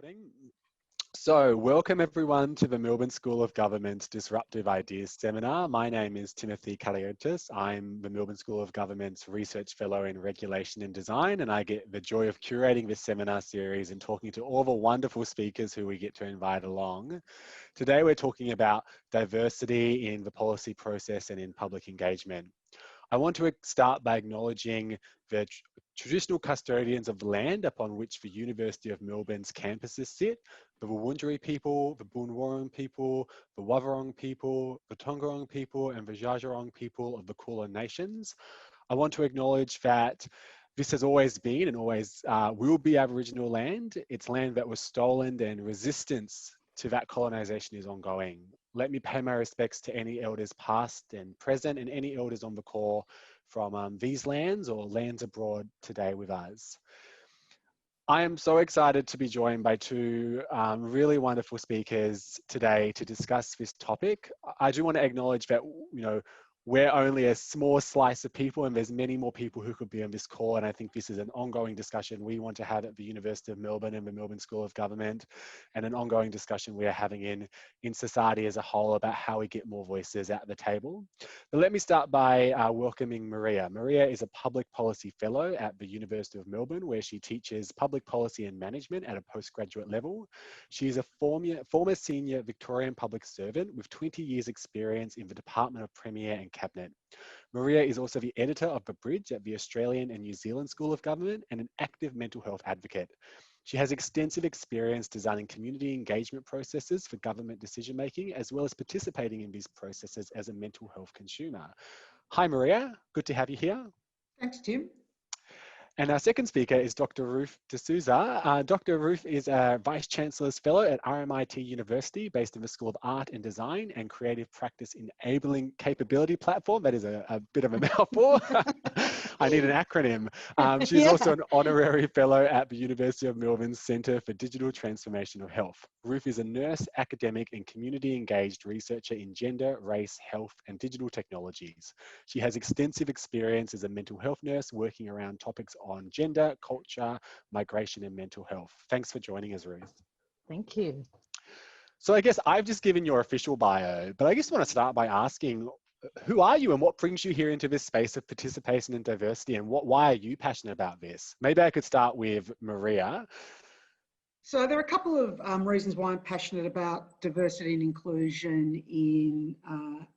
Recording. So, welcome everyone to the Melbourne School of Government's Disruptive Ideas Seminar. My name is Timothy Kaliotis. I'm the Melbourne School of Government's Research Fellow in Regulation and Design, and I get the joy of curating this seminar series and talking to all the wonderful speakers who we get to invite along. Today, we're talking about diversity in the policy process and in public engagement. I want to start by acknowledging the traditional custodians of the land upon which the University of Melbourne's campuses sit, the Wurundjeri people, the Boon Wurrung people, the Wavarong people, the Tongarong people, and the Dja Dja people of the Kulin Nations. I want to acknowledge that this has always been and always will be Aboriginal land. It's land that was stolen, and resistance to that colonisation is ongoing. Let me pay my respects to any elders past and present and any elders on the call from these lands or lands abroad today with us. I am so excited to be joined by two really wonderful speakers today to discuss this topic. I do want to acknowledge that, we're only a small slice of people and there's many more people who could be on this call, and I think this is an ongoing discussion we want to have at the University of Melbourne and the Melbourne School of Government, and an ongoing discussion we are having in society as a whole about how we get more voices at the table. But let me start by welcoming Maria. Maria is a public policy fellow at the University of Melbourne, where she teaches public policy and management at a postgraduate level. She is a former senior Victorian public servant with 20 years experience in the Department of Premier and Cabinet. Maria is also the editor of The Bridge at the Australian and New Zealand School of Government and an active mental health advocate. She has extensive experience designing community engagement processes for government decision-making, as well as participating in these processes as a mental health consumer. Hi, Maria. Good to have you here. Thanks, Tim. And our second speaker is Dr. Ruth D'Souza. Dr. Ruth is a Vice Chancellor's Fellow at RMIT University, based in the School of Art and Design and Creative Practice Enabling Capability Platform. That is a bit of a mouthful. I need an acronym. She's also an Honorary Fellow at the University of Melbourne's Centre for Digital Transformation of Health. Ruth is a nurse, academic and community engaged researcher in gender, race, health and digital technologies. She has extensive experience as a mental health nurse working around topics on gender, culture, migration and mental health. Thanks for joining us, Ruth. Thank you. So I guess I've just given your official bio, but I just want to start by asking, who are you and what brings you here into this space of participation and diversity, and why are you passionate about this? Maybe I could start with Maria. So there are a couple of reasons why I'm passionate about diversity and inclusion in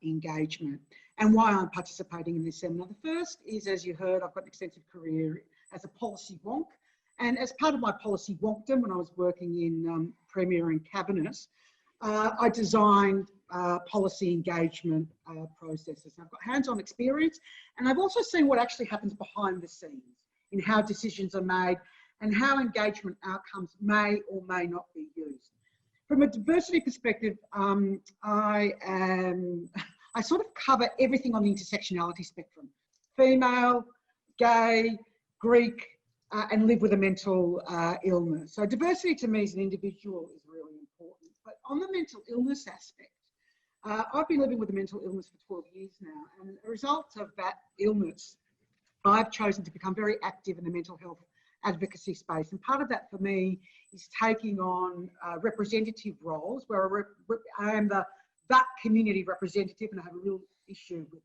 engagement and why I'm participating in this seminar. The first is, as you heard, I've got an extensive career as a policy wonk, and as part of my policy wonkdom, when I was working in Premier and Cabinet, I designed policy engagement processes. I've got hands-on experience, and I've also seen what actually happens behind the scenes in how decisions are made and how engagement outcomes may or may not be used. From a diversity perspective, I sort of cover everything on the intersectionality spectrum: female, gay, Greek, and live with a mental illness. So diversity to me as an individual is really important. But on the mental illness aspect, I've been living with a mental illness for 12 years now, and as a result of that illness, I've chosen to become very active in the mental health advocacy space. And part of that for me is taking on representative roles where I am that community representative, and I have a real issue with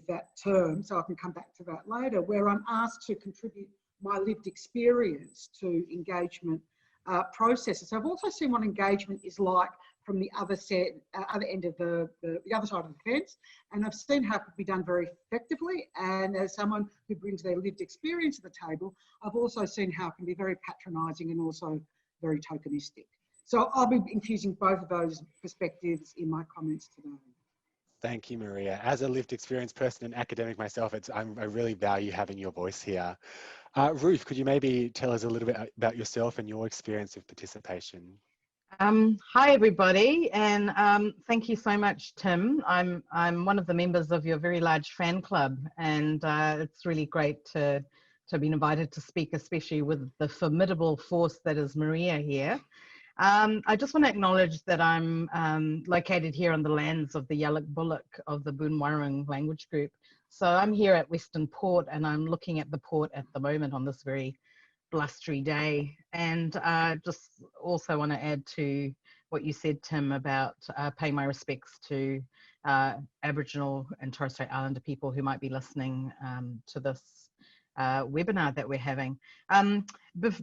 that term, so I can come back to that later, where I'm asked to contribute my lived experience to engagement processes. So I've also seen what engagement is like from the other end of the other side of the fence, and I've seen how it could be done very effectively. And as someone who brings their lived experience to the table, I've also seen how it can be very patronising and also very tokenistic. So I'll be infusing both of those perspectives in my comments today. Thank you, Maria. As a lived experience person and academic myself, I really value having your voice here. Ruth, could you maybe tell us a little bit about yourself and your experience of participation? Hi, everybody, and thank you so much, Tim. I'm one of the members of your very large fan club, and it's really great to have been invited to speak, especially with the formidable force that is Maria here. I just want to acknowledge that I'm located here on the lands of the Yaluk Bullock of the Boon Wurrung language group. So I'm here at Western Port, and I'm looking at the port at the moment on this very blustery day. And just also want to add to what you said, Tim, about pay my respects to Aboriginal and Torres Strait Islander people who might be listening to this webinar that we're having.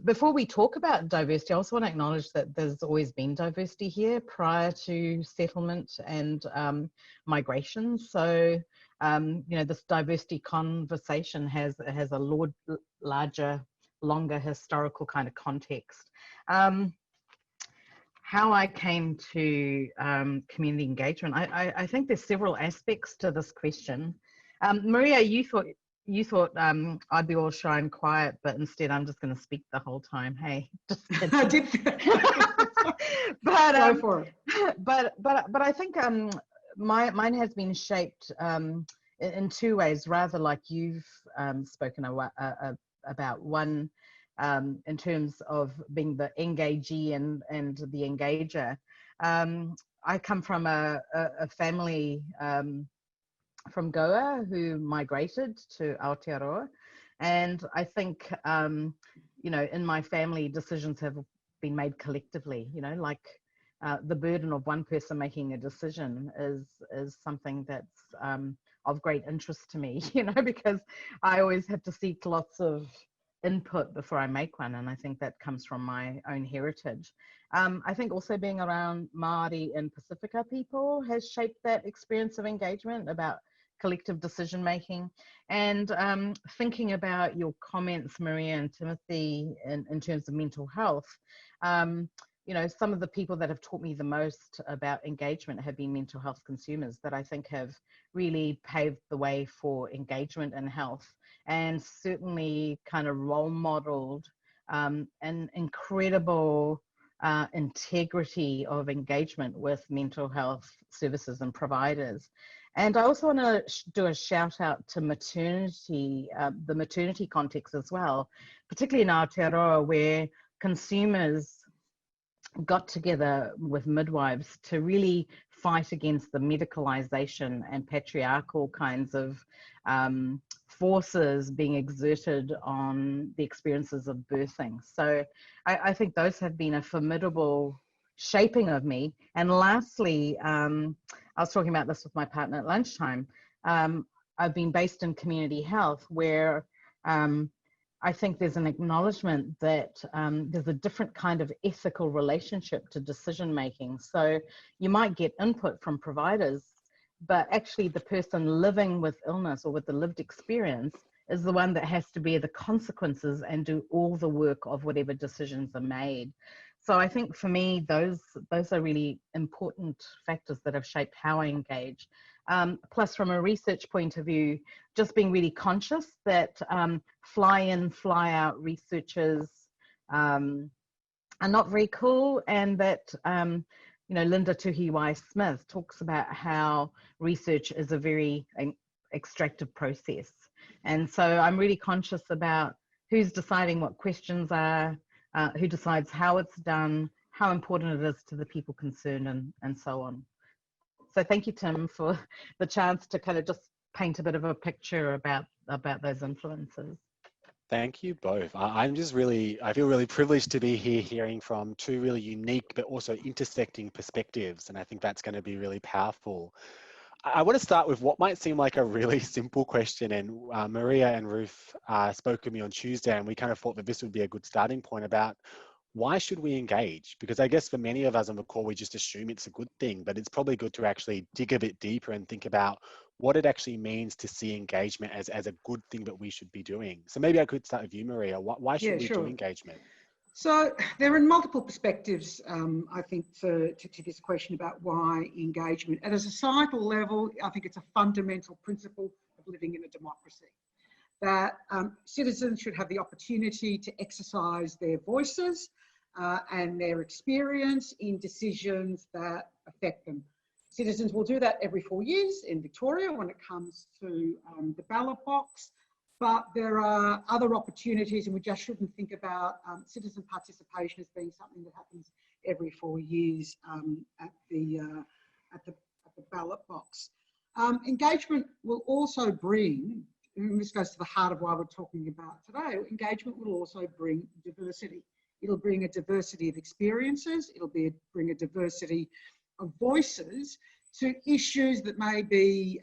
Before we talk about diversity, I also want to acknowledge that there's always been diversity here prior to settlement and migration. So, you know, this diversity conversation has a larger, longer historical kind of context. How I came to community engagement, I think there's several aspects to this question. Maria, you thought I'd be all shy and quiet, but instead I'm just going to speak the whole time. Hey, just kidding. But go for it. But I think mine has been shaped in two ways, rather like you've spoken about. One, in terms of being the engagee and the engager. I come from a family from Goa who migrated to Aotearoa, and I think you know, in my family, decisions have been made collectively. You know, like the burden of one person making a decision is something that's of great interest to me. You know, because I always have to seek lots of input before I make one, and I think that comes from my own heritage. I think also being around Māori and Pacifica people has shaped that experience of engagement about collective decision making. And thinking about your comments, Maria and Timothy, in terms of mental health, you know, some of the people that have taught me the most about engagement have been mental health consumers that I think have really paved the way for engagement and health, and certainly kind of role modeled an incredible integrity of engagement with mental health services and providers. And I also want to do a shout out to maternity, the maternity context as well, particularly in Aotearoa, where consumers got together with midwives to really fight against the medicalization and patriarchal kinds of forces being exerted on the experiences of birthing. So I think those have been a formidable shaping of me. And lastly, I was talking about this with my partner at lunchtime. I've been based in community health, where I think there's an acknowledgement that there's a different kind of ethical relationship to decision making. So you might get input from providers, but actually the person living with illness or with the lived experience is the one that has to bear the consequences and do all the work of whatever decisions are made. So I think for me, those are really important factors that have shaped how I engage. Plus, from a research point of view, just being really conscious that fly in, fly out researchers are not very cool, and that you know, Linda Tuhiwai-Smith talks about how research is a very extractive process. And so I'm really conscious about who's deciding what questions are, who decides how it's done, how important it is to the people concerned, and so on. So thank you, Tim, for the chance to kind of just paint a bit of a picture about those influences. Thank you both. I feel really privileged to be here hearing from two really unique but also intersecting perspectives, and I think that's going to be really powerful. I want to start with what might seem like a really simple question, and Maria and Ruth spoke with me on Tuesday, and we kind of thought that this would be a good starting point about why should we engage? Because I guess for many of us on the call, we just assume it's a good thing, but it's probably good to actually dig a bit deeper and think about what it actually means to see engagement as a good thing that we should be doing. So maybe I could start with you, Maria. Why should we do engagement? So there are multiple perspectives, I think, to this question about why engagement. At a societal level, I think it's a fundamental principle of living in a democracy, that citizens should have the opportunity to exercise their voices and their experience in decisions that affect them. Citizens will do that every 4 years in Victoria when it comes to the ballot box. But there are other opportunities, and we just shouldn't think about citizen participation as being something that happens every 4 years at the ballot box. Engagement will also bring and this goes to the heart of why we're talking about today, engagement will also bring diversity. It'll bring a diversity of experiences. It'll bring a diversity of voices to issues that may be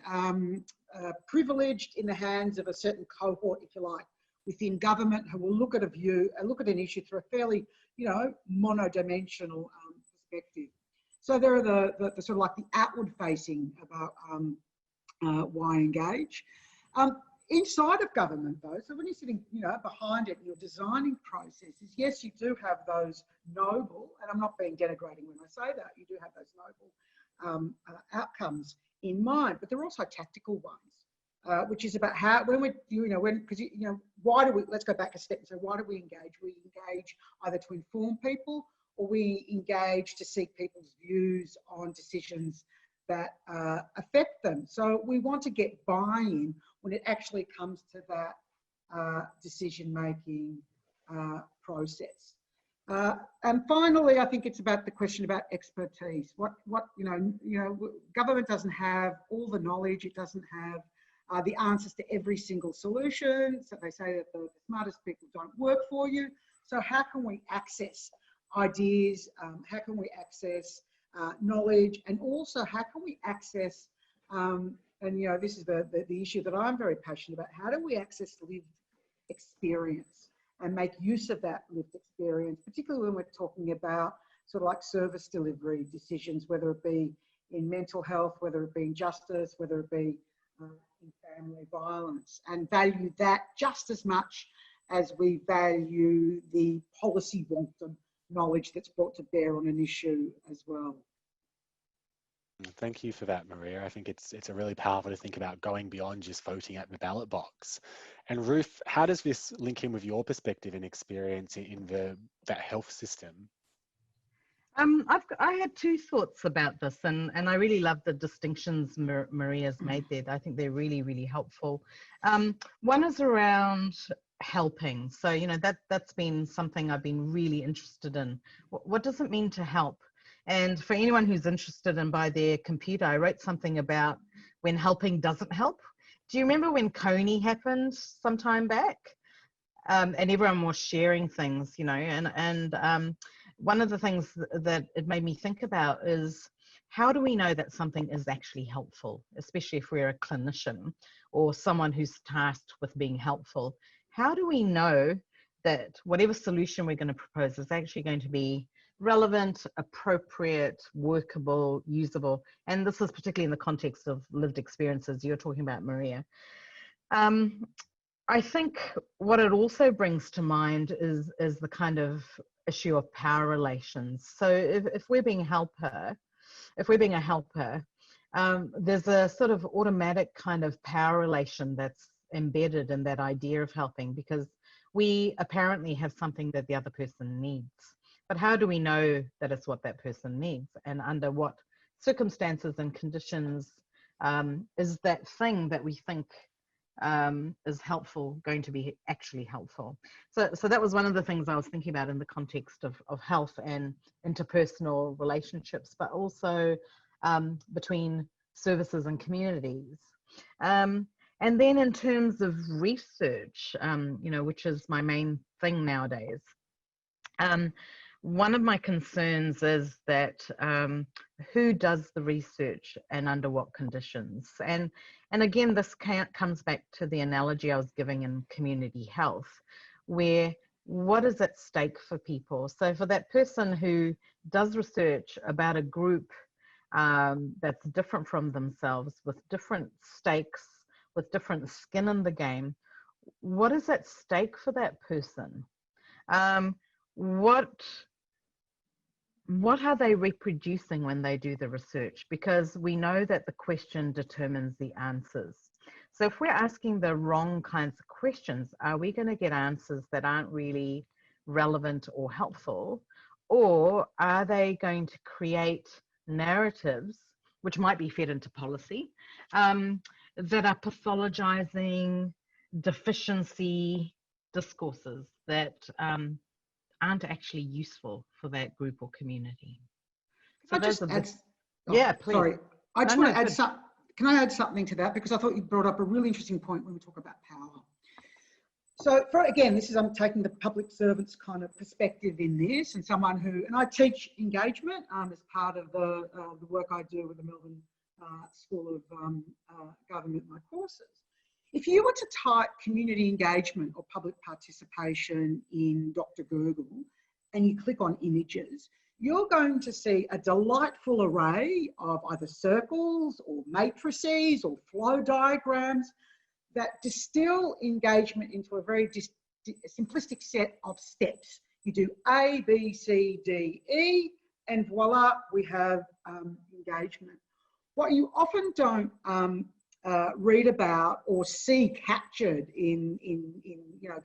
privileged in the hands of a certain cohort, if you like, within government, who will look at an issue through a fairly, monodimensional perspective. So there are the sort of like the outward facing about why engage. Inside of government though, so when you're sitting, behind it in your designing processes, yes, you do have those noble, and I'm not being denigrating when I say that, you do have those noble outcomes in mind, but there are also tactical ones, which is about how, why do we, let's go back a step and say, why do we engage? We engage either to inform people, or we engage to seek people's views on decisions that affect them. So we want to get buy-in when it actually comes to that decision-making process. And finally, I think it's about the question about expertise. Government doesn't have all the knowledge. It doesn't have the answers to every single solution. So they say that the smartest people don't work for you. So how can we access ideas? How can we access knowledge? And also, how can we access, this is the issue that I'm very passionate about, how do we access lived experience and make use of that lived experience, particularly when we're talking about sort of like service delivery decisions, whether it be in mental health, whether it be in justice, whether it be in family violence, and value that just as much as we value the policy wonton knowledge that's brought to bear on an issue as well. Thank you for that, Maria. I think it's really powerful to think about going beyond just voting at the ballot box. And Ruth, how does this link in with your perspective and experience in that health system? I had two thoughts about this, and I really love the distinctions Maria's made there. I think they're really, really helpful. One is around helping. So, that's been something I've been really interested in. What does it mean to help? And for anyone who's interested in by their computer, I wrote something about when helping doesn't help. Do you remember when Coney happened some time back? And everyone was sharing things, and one of the things that it made me think about is, how do we know that something is actually helpful, especially if we're a clinician or someone who's tasked with being helpful? How do we know that whatever solution we're going to propose is actually going to be relevant, appropriate, workable, usable? And this is particularly in the context of lived experiences you're talking about, Maria. I think what it also brings to mind is the kind of issue of power relations. So if we're being a helper, there's a sort of automatic kind of power relation that's embedded in that idea of helping, because we apparently have something that the other person needs. But how do we know that it's what that person needs, and under what circumstances and conditions is that thing that we think is helpful going to be actually helpful? So that was one of the things I was thinking about in the context of health and interpersonal relationships, but also between services and communities. And then in terms of research, which is my main thing nowadays, one of my concerns is that who does the research and under what conditions? And again, this comes back to the analogy I was giving in community health, where what is at stake for people? So for that person who does research about a group that's different from themselves, with different stakes, with different skin in the game, what is at stake for that person? What are they reproducing when they do the research? Because we know that the question determines the answers. So if we're asking the wrong kinds of questions, are we going to get answers that aren't really relevant or helpful? Or are they going to create narratives, which might be fed into policy, that are pathologizing deficiency discourses that aren't actually useful for that group or community? So I just add, yeah, please. Sorry, I just want to add some. can I add something to that? Because I thought you brought up a really interesting point when we talk about power. So again, this is, I'm taking the public servant's kind of perspective in this, and someone who, and I teach engagement as part of the work I do with the Melbourne School of Government, my courses. If you were to type community engagement or public participation in Dr. Google and you click on images, you're going to see a delightful array of either circles or matrices or flow diagrams that distill engagement into a very simplistic set of steps. You do A, B, C, D, E, and voila, we have engagement. What you often don't read about or see captured in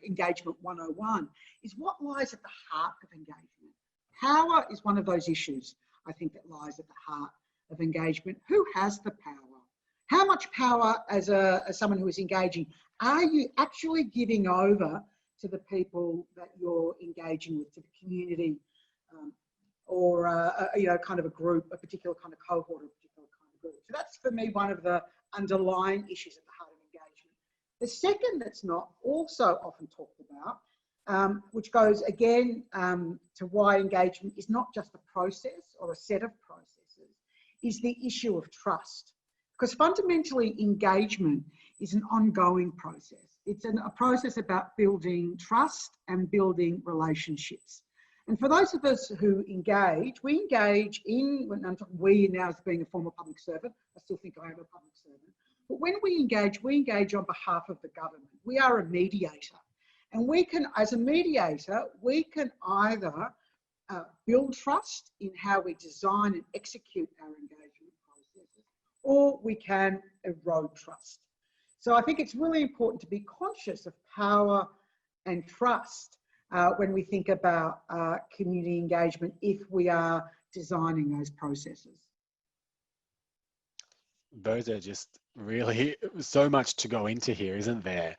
engagement 101 is what lies at the heart of engagement. Power is one of those issues, I think, that lies at the heart of engagement. Who has the power? How much power, as someone who is engaging, are you actually giving over to the people that you're engaging with, to the community, or kind of a group, a particular kind of cohort, or a particular kind of group? So that's for me one of the underlying issues at the heart of engagement. The second that's not also often talked about, which goes again to why engagement is not just a process or a set of processes, is the issue of trust. Because fundamentally, engagement is an ongoing process. It's a process about building trust and building relationships. And for those of us who engage, we engage in, when I'm talking we now as being a former public servant, I still think I am a public servant, but when we engage on behalf of the government. We are a mediator. And we can, as a mediator, we can either build trust in how we design and execute our engagement processes, or we can erode trust. So I think it's really important to be conscious of power and trust when we think about community engagement, if we are designing those processes. Those are just really so much to go into here, isn't there?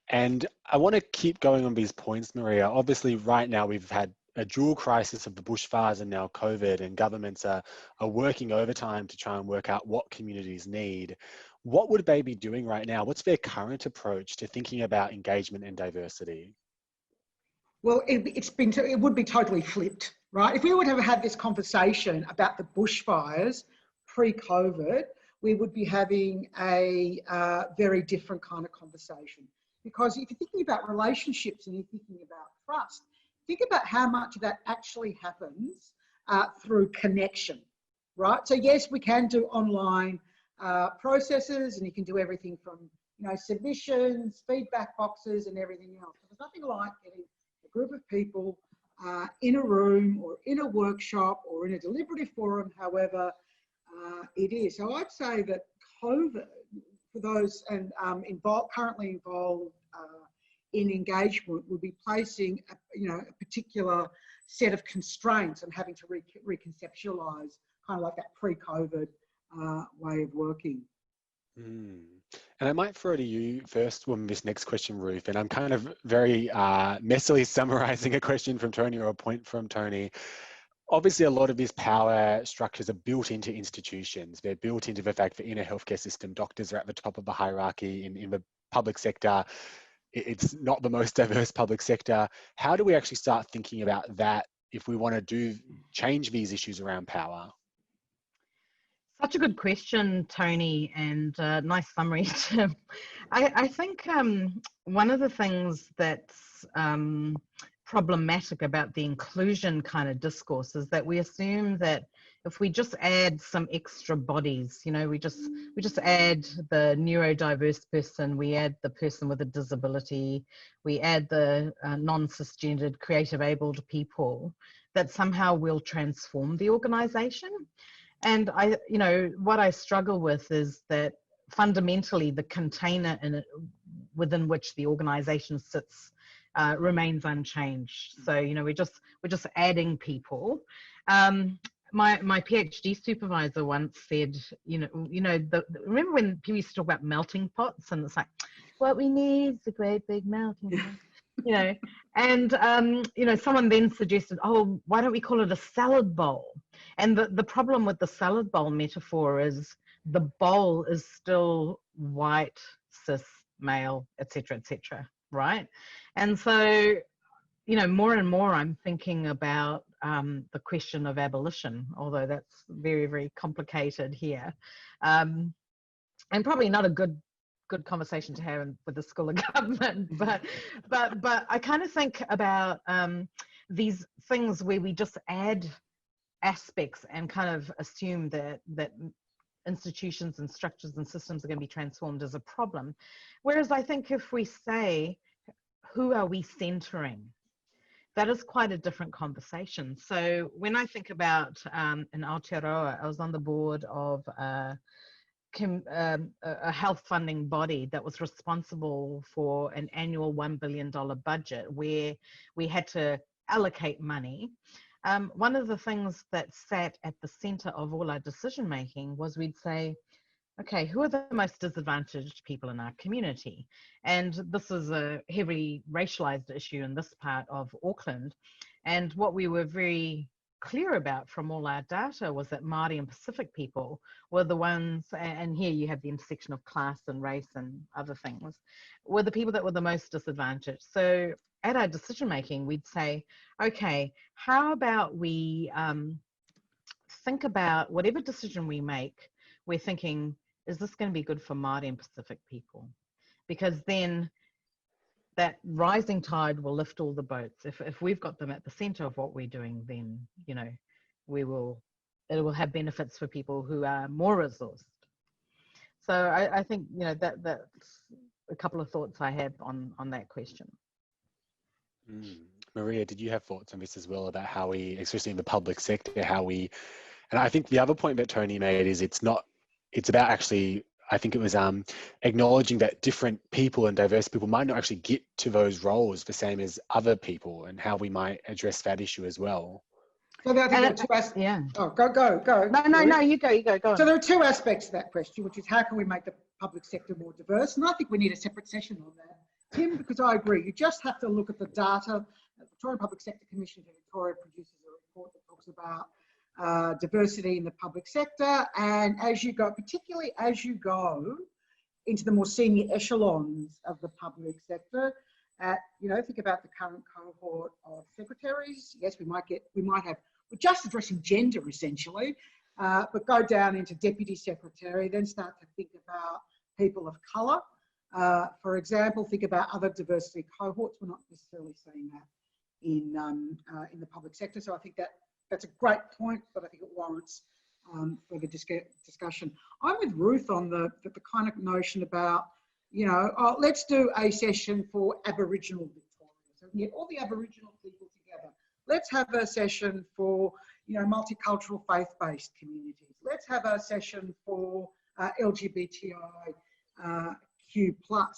And I want to keep going on these points, Maria. Obviously, right now we've had a dual crisis of the bushfires and now COVID, and governments are working overtime to try and work out what communities need. What would they be doing right now? What's their current approach to thinking about engagement and diversity? Well, it would be totally flipped, right? If we would have had this conversation about the bushfires pre-COVID, we would be having a very different kind of conversation. Because if you're thinking about relationships and you're thinking about trust, think about how much of that actually happens through connection, right? So yes, we can do online processes, and you can do everything from submissions, feedback boxes, and everything else. But there's nothing like getting a group of people in a room or in a workshop or in a deliberative forum, however it is. So I'd say that COVID, for those and currently involved in engagement, would be placing a particular set of constraints and having to reconceptualise kind of like that pre-COVID way of working. And I might throw to you first on this next question, Ruth, and I'm kind of very messily summarising a question from Tony or a point from Tony. Obviously, a lot of these power structures are built into institutions. They're built into the fact that in a healthcare system, doctors are at the top of the hierarchy. In the public sector, it's not the most diverse public sector. How do we actually start thinking about that if we want to change these issues around power? Such a good question, Tony, and nice summary, Tim. I think one of the things that's problematic about the inclusion kind of discourse is that we assume that if we just add some extra bodies, we just add the neurodiverse person, we add the person with a disability, we add the non-cisgendered creative abled people, that somehow will transform the organisation. And what I struggle with is that fundamentally the container within which the organisation sits remains unchanged. So we're just adding people. My PhD supervisor once said, remember when people used to talk about melting pots, and it's like, what we need is a great big melting pot. And someone then suggested, oh, why don't we call it a salad bowl? And the problem with the salad bowl metaphor is the bowl is still white, cis, male, etc., etc., right? And so, you know, more and more I'm thinking about the question of abolition, although that's very, very complicated here. And probably not a good conversation to have with the School of Government, but I kind of think about these things where we just add aspects and kind of assume that institutions and structures and systems are going to be transformed as a problem. Whereas I think if we say, who are we centering? That is quite a different conversation. So when I think about in Aotearoa, I was on the board of a health funding body that was responsible for an annual $1 billion budget where we had to allocate money. One of the things that sat at the center of all our decision making was we'd say, okay, who are the most disadvantaged people in our community? And this is a heavily racialized issue in this part of Auckland. And what we were very clear about from all our data was that Māori and Pacific people were the ones, and here you have the intersection of class and race and other things, were the people that were the most disadvantaged. So at our decision making, we'd say, okay, how about we think about whatever decision we make, we're thinking, is this going to be good for Māori and Pacific people? Because then that rising tide will lift all the boats. If we've got them at the center of what we're doing, then, you know, it will have benefits for people who are more resourced. So I think, you know, that's a couple of thoughts I have on that question. Maria, did you have thoughts on this as well about how we, especially in the public sector, and I think the other point that Tony made is it's about actually, I think it was acknowledging that different people and diverse people might not actually get to those roles the same as other people, and how we might address that issue as well. So I think there are two aspects. Yeah. Oh, go. No, you go on. So there are two aspects to that question, which is how can we make the public sector more diverse? And I think we need a separate session on that, Tim, because I agree. You just have to look at the data. The Victorian Public Sector Commission in Victoria produces a report that talks about diversity in the public sector, and particularly as you go into the more senior echelons of the public sector, think about the current cohort of secretaries. Yes, we're just addressing gender essentially, but go down into deputy secretary, then start to think about people of colour. For example, think about other diversity cohorts. We're not necessarily seeing that in the public sector. So I think that's a great point, but I think it warrants further discussion. I'm with Ruth on the kind of notion about, let's do a session for Aboriginal Victoria. So we get all the Aboriginal people together. Let's have a session for, multicultural faith-based communities. Let's have a session for LGBTIQ+.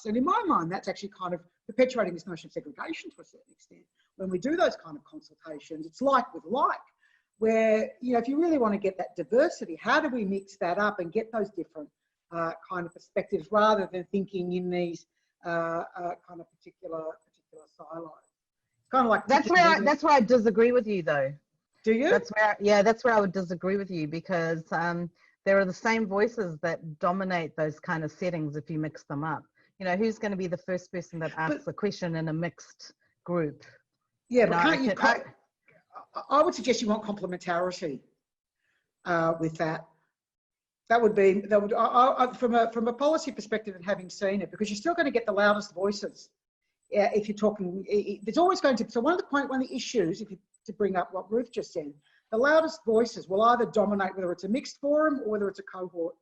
And in my mind, that's actually kind of perpetuating this notion of segregation to a certain extent. When we do those kind of consultations, it's like with like, where, if you really want to get that diversity, how do we mix that up and get those different kind of perspectives rather than thinking in these kind of particular silos? Kind of like that's where I disagree with you, though. Do you? That's where I would disagree with you, because there are the same voices that dominate those kind of settings if you mix them up. Who's going to be the first person that asks a question in a mixed group? Yeah, but I would suggest you want complementarity with that. That would from a policy perspective and having seen it, because you're still going to get the loudest voices. If you're talking, there's always going to. So one of the issues, to bring up what Ruth just said, the loudest voices will either dominate, whether it's a mixed forum or whether it's a cohort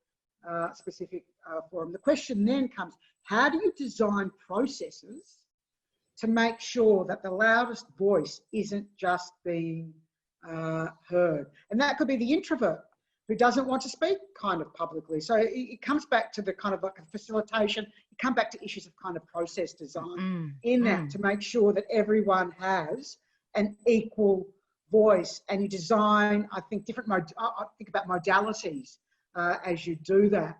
specific forum. The question then comes: how do you design processes to make sure that the loudest voice isn't just being heard? And that could be the introvert who doesn't want to speak kind of publicly. So it comes back to the kind of like a facilitation. You come back to issues of kind of process design that to make sure that everyone has an equal voice, and you design, I think, I think about modalities as you do that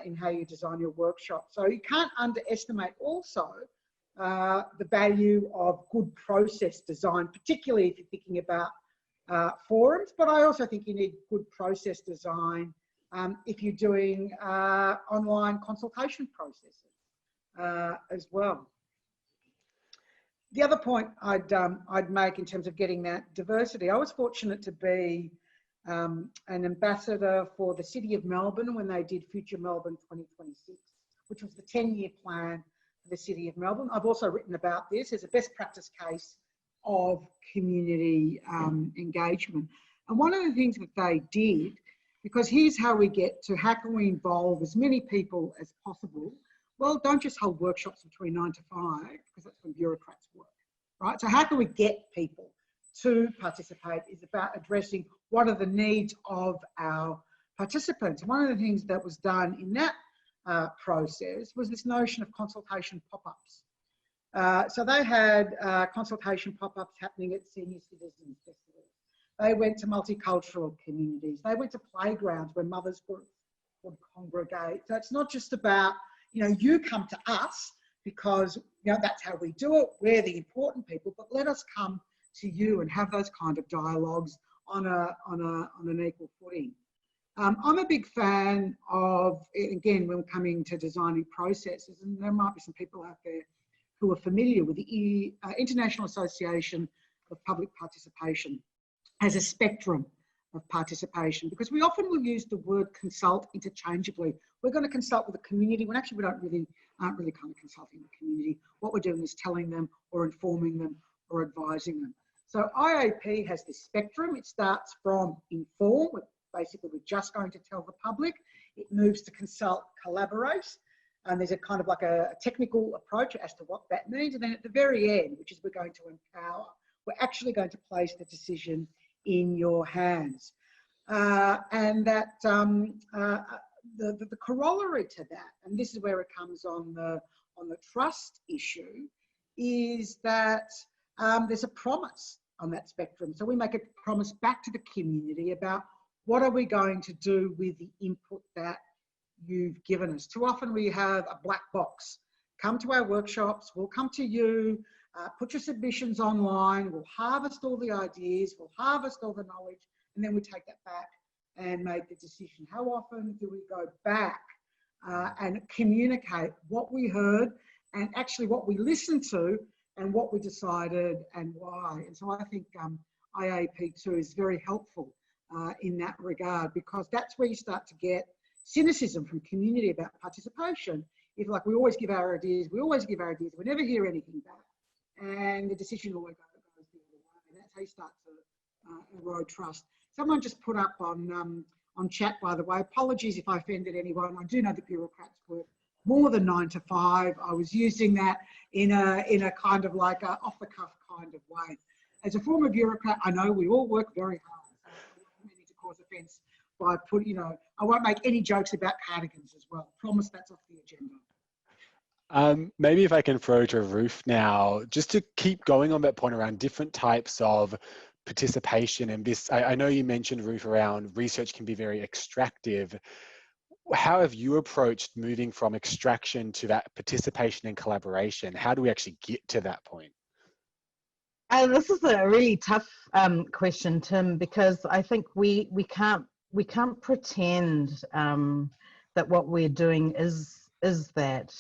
in how you design your workshop. So you can't underestimate also the value of good process design, particularly if you're thinking about forums, but I also think you need good process design if you're doing online consultation processes as well. The other point I'd make in terms of getting that diversity, I was fortunate to be an ambassador for the City of Melbourne when they did Future Melbourne 2026, which was the 10-year plan for the City of Melbourne. I've also written about this as a best practice case of community engagement. And one of the things that they did, because here's how we get to how can we involve as many people as possible. Well, don't just hold workshops between 9 to 5, because that's when bureaucrats work, right? So how can we get people to participate is about addressing what are the needs of our participants. One of the things that was done in that process was this notion of consultation pop-ups. So they had consultation pop-ups happening at senior citizens festivals. They went to multicultural communities. They went to playgrounds where mothers would congregate. So it's not just about, you know, you come to us because, you know, that's how we do it. We're the important people, but let us come to you and have those kind of dialogues on an equal footing. I'm a big fan of, again, when coming to designing processes, and there might be some people out there who are familiar with the International Association of Public Participation as a spectrum of participation, because we often will use the word consult interchangeably. We're going to consult with the community when actually we aren't really kind of consulting the community. What we're doing is telling them or informing them or advising them. So IAP has this spectrum. It starts from inform, basically we're just going to tell the public. It moves to consult, collaborate, and there's a kind of like a technical approach as to what that means. And then at the very end, which is we're going to empower, we're actually going to place the decision in your hands. And that the corollary to that, and this is where it comes on the trust issue, is that there's a promise on that spectrum. So we make a promise back to the community about what are we going to do with the input that you've given us. Too often we have a black box. Come to our workshops, we'll come to you, put your submissions online, we'll harvest all the ideas, we'll harvest all the knowledge, and then we take that back and make the decision. How often do we go back and communicate what we heard and actually what we listened to and what we decided and why? And so I think IAP2 is very helpful in that regard, because that's where you start to get cynicism from community about participation. If like we always give our ideas, we never hear anything back, and the decision always goes the other way. And that's how you start to erode trust. Someone just put up on chat, by the way, apologies if I offended anyone. I do know that bureaucrats work more than 9 to 5. I was using that in a kind of like a off the cuff kind of way. As a former bureaucrat, I know we all work very hard. So I don't mean to cause offence by putting, you know, I won't make any jokes about cardigans as well. Promise that's off the agenda. Maybe if I can throw to Ruth now, just to keep going on that point around different types of participation and this, I know you mentioned, Ruth, around research can be very extractive. How have you approached moving from extraction to that participation and collaboration? How do we actually get to that point? This is a really tough question, Tim, because I think we can't pretend that what we're doing is that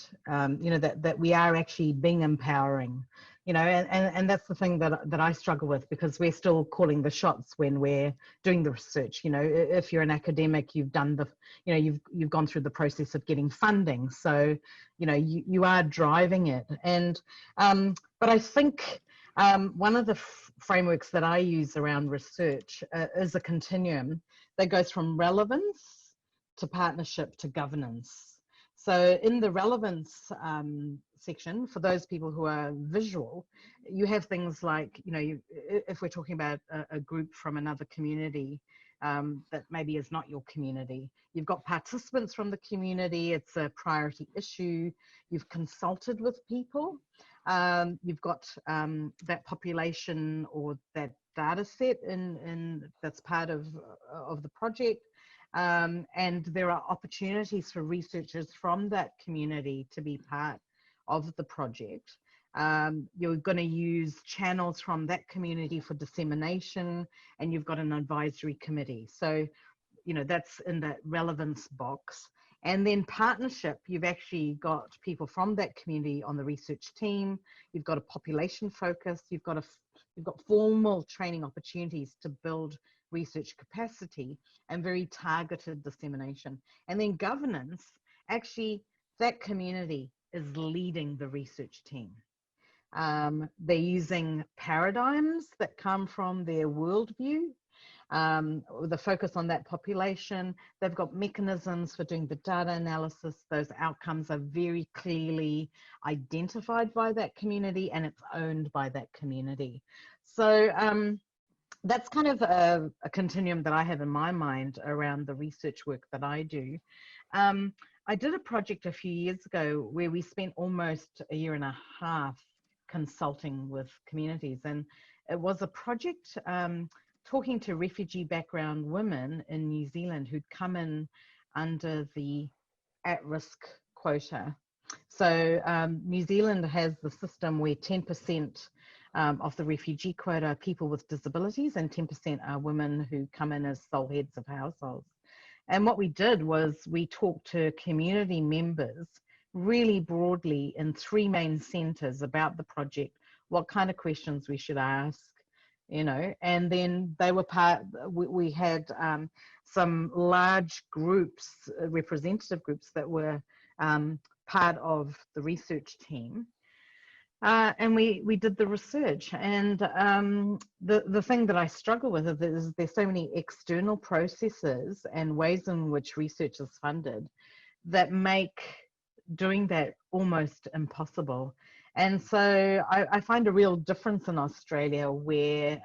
you know, that we are actually being empowering, you know, and that's the thing that I struggle with, because we're still calling the shots when we're doing the research. You know, if you're an academic, you've done the, you know, you've gone through the process of getting funding, so you know you are driving it. And but I think one of the frameworks that I use around research is a continuum that goes from relevance to partnership to governance. So in the relevance section, for those people who are visual, you have things like, you know, if we're talking about a group from another community that maybe is not your community, you've got participants from the community, it's a priority issue, you've consulted with people, you've got that population or that data set in that's part of the project. And there are opportunities for researchers from that community to be part of the project. You're going to use channels from that community for dissemination, and you've got an advisory committee. So you know, that's in that relevance box. And then partnership, you've actually got people from that community on the research team. You've got a population focus. You've got formal training opportunities to build research capacity and very targeted dissemination. And then governance, actually, that community is leading the research team. They're using paradigms that come from their worldview, with a focus on that population. They've got mechanisms for doing the data analysis. Those outcomes are very clearly identified by that community, and it's owned by that community. So that's kind of a continuum that I have in my mind around the research work that I do. I did a project a few years ago where we spent almost a year and a half consulting with communities, and it was a project talking to refugee background women in New Zealand who'd come in under the at-risk quota. So New Zealand has the system where 10% of the refugee quota are people with disabilities, and 10% are women who come in as sole heads of households. And what we did was we talked to community members really broadly in 3 main centres about the project, what kind of questions we should ask, you know, and then they were we had some large groups, representative groups that were part of the research team. And we did the research, and the thing that I struggle with is there's so many external processes and ways in which research is funded that make doing that almost impossible. And so I find a real difference in Australia where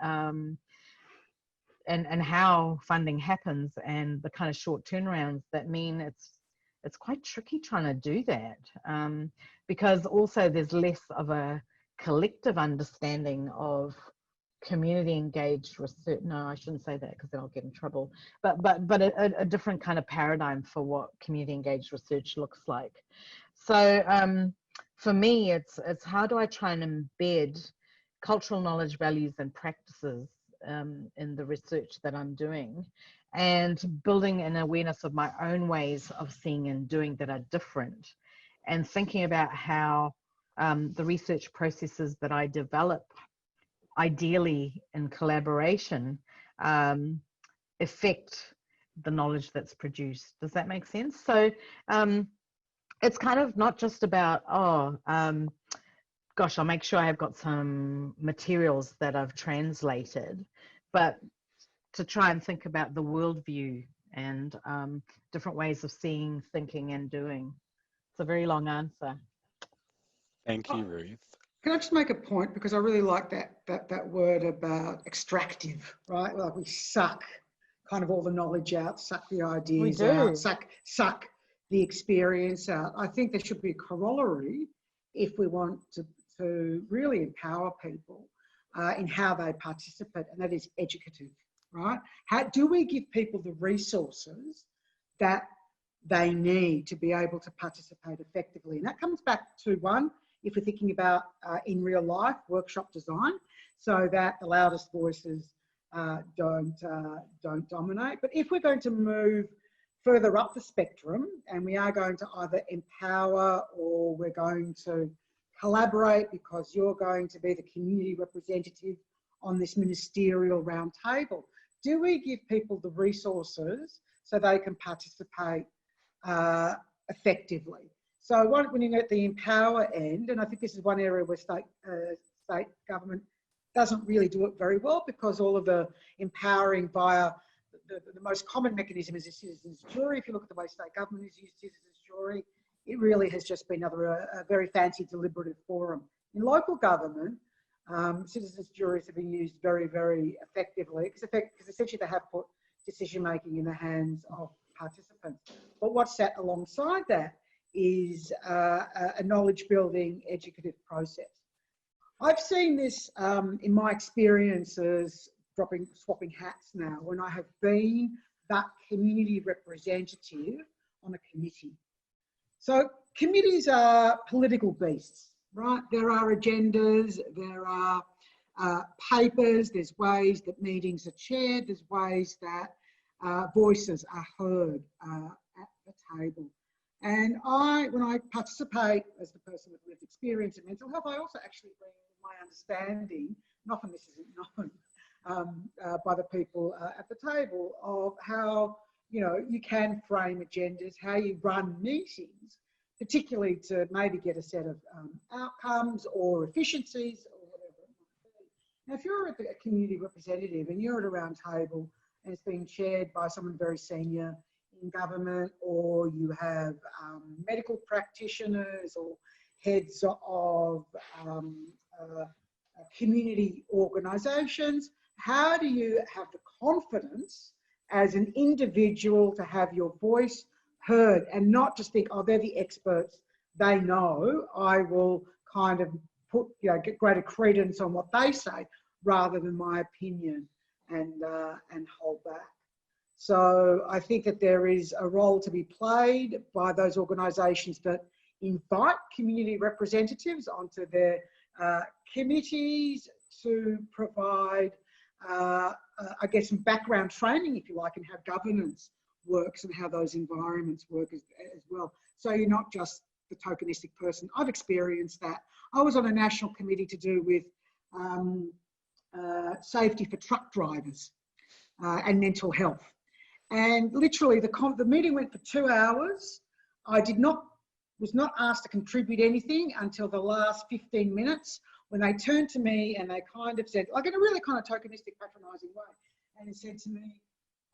and how funding happens and the kind of short turnarounds that mean it's quite tricky trying to do that, because also there's less of a collective understanding of community engaged research. No, I shouldn't say that because then I'll get in trouble. But a different kind of paradigm for what community engaged research looks like. So for me, it's how do I try and embed cultural knowledge, values, and practices in the research that I'm doing, and building an awareness of my own ways of seeing and doing that are different, and thinking about how the research processes that I develop, ideally in collaboration, affect the knowledge that's produced. Does that make sense? So it's kind of not just about, gosh, I'll make sure I've got some materials that I've translated, but to try and think about the worldview and different ways of seeing, thinking, and doing. It's a very long answer. Thank you, Ruth. Can I just make a point, because I really like that word about extractive, right? Like we suck kind of all the knowledge out, suck the ideas out, suck the experience out. I think there should be a corollary if we want to really empower people in how they participate, and that is educative, right? How do we give people the resources that they need to be able to participate effectively? And that comes back to one, if we're thinking about in real life, workshop design, so that the loudest voices don't dominate. But if we're going to move further up the spectrum, and we are going to either empower or we're going to collaborate because you're going to be the community representative on this ministerial round table, do we give people the resources so they can participate effectively? So when you get the empower end, and I think this is one area where state government doesn't really do it very well, because all of the empowering via the most common mechanism is a citizens' jury. If you look at the way state government has used citizens' jury, it really has just been a very fancy deliberative forum. In local government, citizens' juries have been used very, very effectively, because essentially they have put decision-making in the hands of participants. But what's sat alongside that is a knowledge-building educative process. I've seen this in my experiences swapping hats now, when I have been that community representative on a committee. So committees are political beasts, right? There are agendas, there are papers, there's ways that meetings are chaired, there's ways that voices are heard at the table. And when I participate as the person with lived experience in mental health, I also actually bring my understanding, and often this isn't known by the people at the table, of how, you know, you can frame agendas, how you run meetings, particularly to maybe get a set of outcomes or efficiencies or whatever it might be. Now, if you're a community representative and you're at a round table and it's being chaired by someone very senior in government, or you have medical practitioners or heads of community organisations, how do you have the confidence as an individual to have your voice heard and not just think, oh, they're the experts, they know, I will kind of put, you know, get greater credence on what they say rather than my opinion and hold back. So I think that there is a role to be played by those organisations that invite community representatives onto their committees to provide, I guess, some background training, if you like, and how governance works and how those environments work as well. So you're not just the tokenistic person. I've experienced that. I was on a national committee to do with safety for truck drivers and mental health. And literally the meeting went for 2 hours. I was not asked to contribute anything until the last 15 minutes when they turned to me and they kind of said, like in a really kind of tokenistic, patronising way, and it said to me,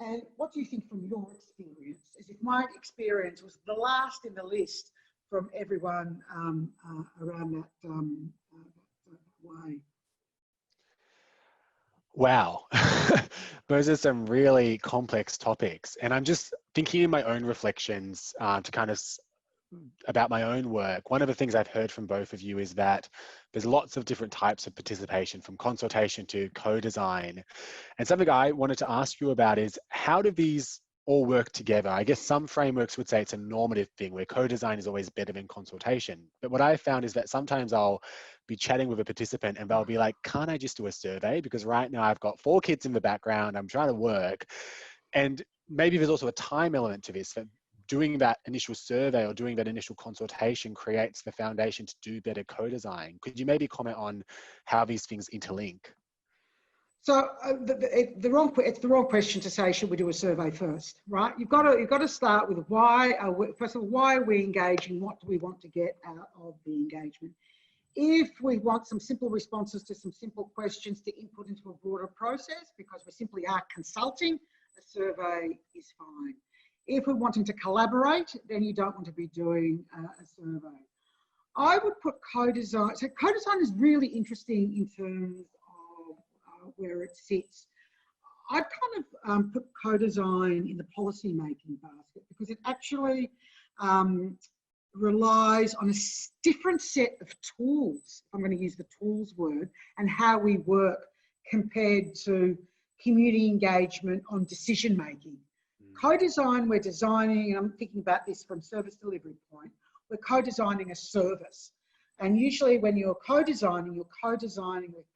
and what do you think from your experience? As if my experience was the last in the list from everyone around that way. Wow. Those are some really complex topics. And I'm just thinking in my own reflections to kind of about my own work. One of the things I've heard from both of you is that there's lots of different types of participation, from consultation to co-design. And something I wanted to ask you about is, how do these all work together? I guess some frameworks would say it's a normative thing where co-design is always better than consultation. But what I found is that sometimes I'll be chatting with a participant and they'll be like, can't I just do a survey? Because right now I've got 4 kids in the background, I'm trying to work. And maybe there's also a time element to this, that doing that initial survey or doing that initial consultation creates the foundation to do better co-design. Could you maybe comment on how these things interlink? So it's the wrong question to say, should we do a survey first, right? You've got to start with first of all, why are we engaging? What do we want to get out of the engagement? If we want some simple responses to some simple questions to input into a broader process because we simply are consulting, a survey is fine. If we're wanting to collaborate, then you don't want to be doing a survey. I would put co-design. So co-design is really interesting in terms of where it sits. I'd kind of put co-design in the policy making basket because it actually relies on a different set of tools. I'm going to use the tools word, and how we work compared to community engagement on decision making. Co-design, we're designing, and I'm thinking about this from service delivery point, we're co-designing a service. And usually when you're co-designing with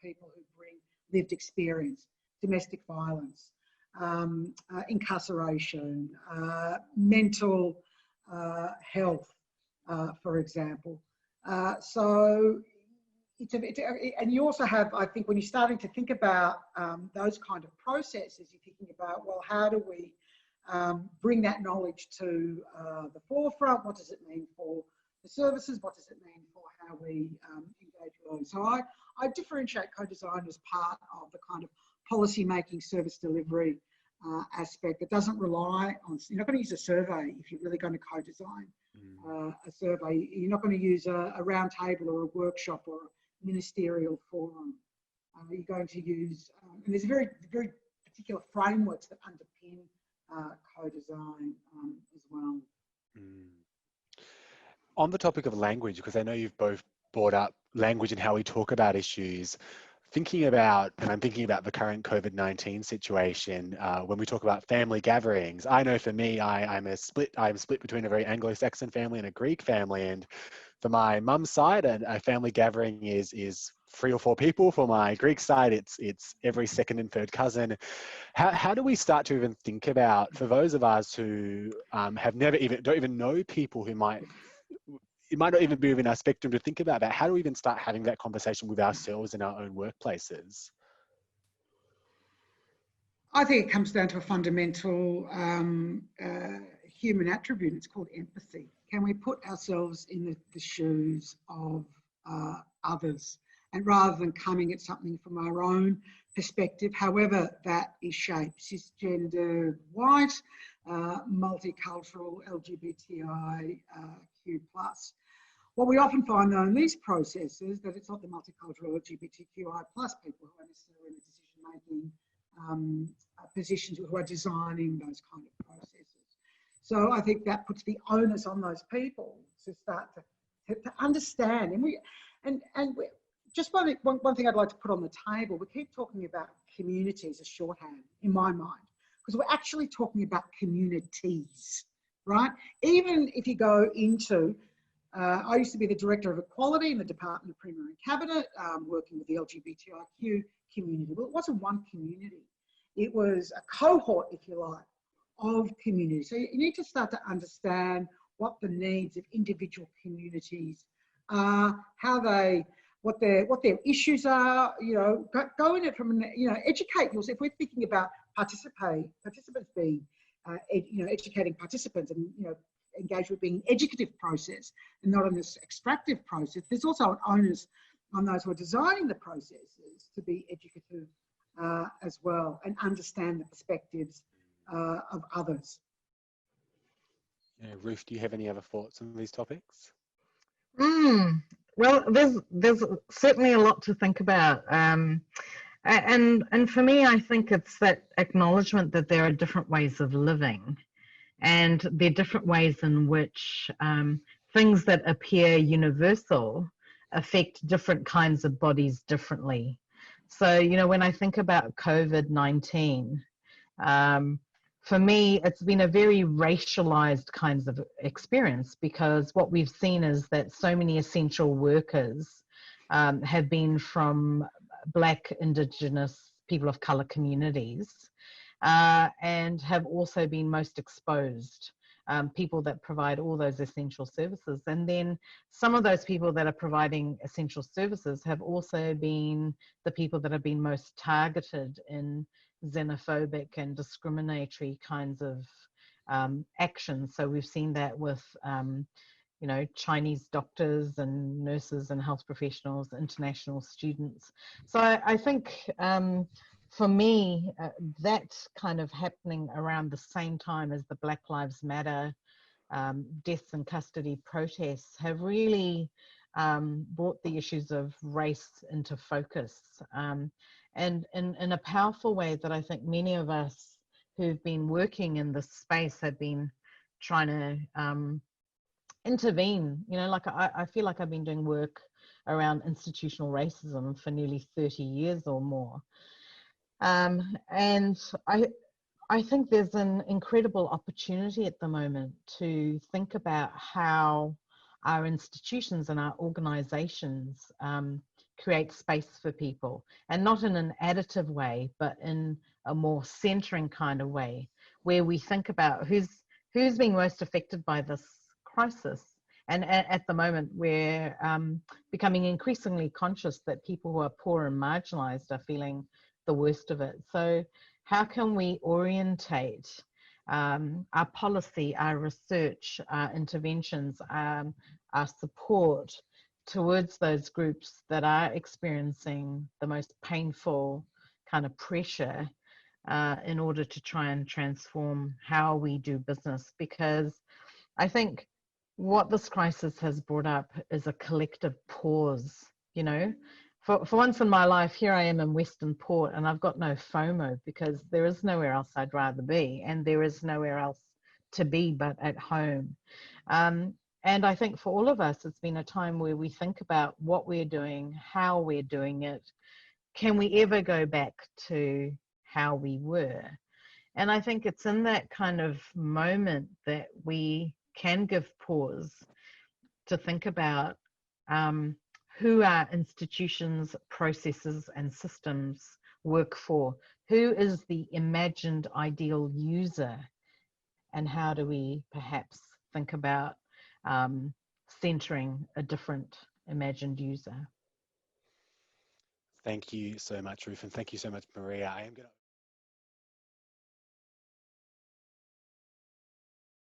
people who bring lived experience, domestic violence, incarceration, mental health, for example. So and you also have, I think, when you're starting to think about those kind of processes, you're thinking about, well, how do we bring that knowledge to the forefront? What does it mean for the services? What does it mean for how we engage with those? So I differentiate co-design as part of the kind of policy making, service delivery aspect that doesn't rely on, you're not going to use a survey if you're really going to co-design a survey. You're not going to use a round table or a workshop or a ministerial forum. You're going to use, and there's very, very particular frameworks that underpin co-design as well. On the topic of language, because I know you've both brought up language and how we talk about issues, thinking about, and I'm thinking about the current COVID-19 situation, when we talk about family gatherings, I know for me, I'm split between a very Anglo-Saxon family and a Greek family. And for my mum's side, a family gathering is 3 or 4 people. For my Greek side, it's every second and third cousin. How do we start to even think about, for those of us who have never even, don't even know people who might, it might not even be within our spectrum to think about that. How do we even start having that conversation with ourselves in our own workplaces? I think it comes down to a fundamental human attribute. It's called empathy. Can we put ourselves in the shoes of others? And rather than coming at something from our own perspective, however that is shaped, cisgender, white, multicultural, LGBTIQ+. What we often find though in these processes, that it's not the multicultural LGBTQI+ people who are necessarily in decision-making positions who are designing those kind of processes. So I think that puts the onus on those people to start to understand. And just one thing I'd like to put on the table, we keep talking about community as a shorthand in my mind, because we're actually talking about communities, right? Even if you go into, I used to be the Director of Equality in the Department of Premier and Cabinet, working with the LGBTIQ community. Well, it wasn't one community. It was a cohort, if you like, of communities. So you need to start to understand what the needs of individual communities are, what their issues are, go in it from, educate yourself. If we're thinking about participants being, educating participants and, engage with being an educative process and not an extractive process, there's also an onus on those who are designing the processes to be educative as well and understand the perspectives of others. Ruth, do you have any other thoughts on these topics? Well, there's certainly a lot to think about. And for me, I think it's that acknowledgement that there are different ways of living, and there are different ways in which things that appear universal affect different kinds of bodies differently. So, when I think about COVID-19, for me, it's been a very racialized kinds of experience, because what we've seen is that so many essential workers have been from Black, Indigenous, people of colour communities, and have also been most exposed, people that provide all those essential services. And then some of those people that are providing essential services have also been the people that have been most targeted in xenophobic and discriminatory kinds of actions. So we've seen that with Chinese doctors and nurses and health professionals, international students. So I think for me, that's kind of happening around the same time as the Black Lives Matter deaths in custody protests have really brought the issues of race into focus, and in a powerful way that I think many of us who've been working in this space have been trying to intervene. I feel like I've been doing work around institutional racism for nearly 30 years or more. And I think there's an incredible opportunity at the moment to think about how our institutions and our organizations create space for people, and not in an additive way, but in a more centering kind of way, where we think about who's being most affected by this crisis. And at the moment, we're becoming increasingly conscious that people who are poor and marginalized are feeling the worst of it. So how can we orientate our policy, our research, our interventions, our support towards those groups that are experiencing the most painful kind of pressure in order to try and transform how we do business? Because I think what this crisis has brought up is a collective pause. For once in my life, here I am in Western Port, and I've got no FOMO, because there is nowhere else I'd rather be, and there is nowhere else to be but at home. And I think for all of us, it's been a time where we think about what we're doing, how we're doing it. Can we ever go back to how we were? And I think it's in that kind of moment that we can give pause to think about who our institutions, processes, and systems work for. Who is the imagined ideal user? And how do we perhaps think about centering a different imagined user? Thank you so much, Ruth, and thank you so much, Maria. I am going to